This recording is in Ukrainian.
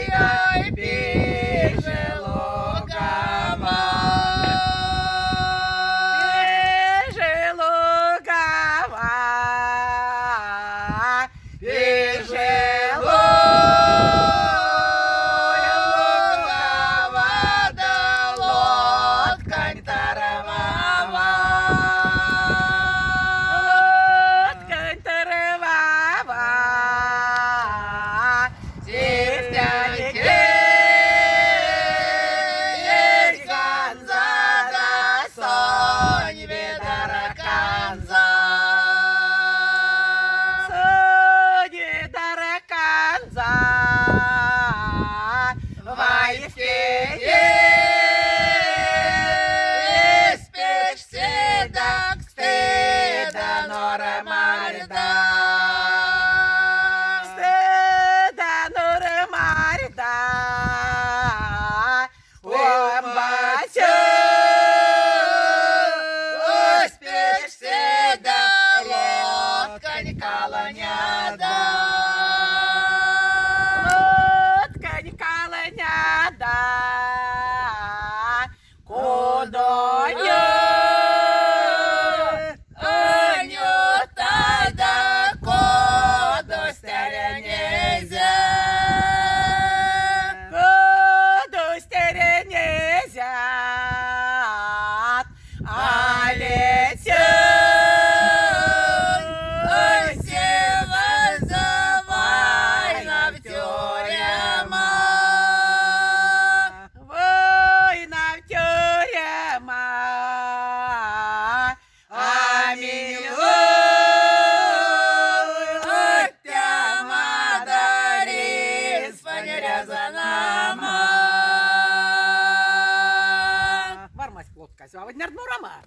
ой, пише лукава. Пише лукава. Пише лукава, да лодкань таравава. Лодкань таравава. Сифтяники, есть ганза, да сонь ведара канза. Сонь ведара канза. Вайские, спишь седак, стыда нора марда. Стыда нора марда. Омбачу, спишь седак, лодкань колоняда. Лодкань колоняда. Кудоню, анюта да коду стеренезя. Коду стеренезя. Сева завайна в тюрема. Война в тюрема. Аминь. Тяма дарис понерязанама. Вармась плотка, сьогодні норма.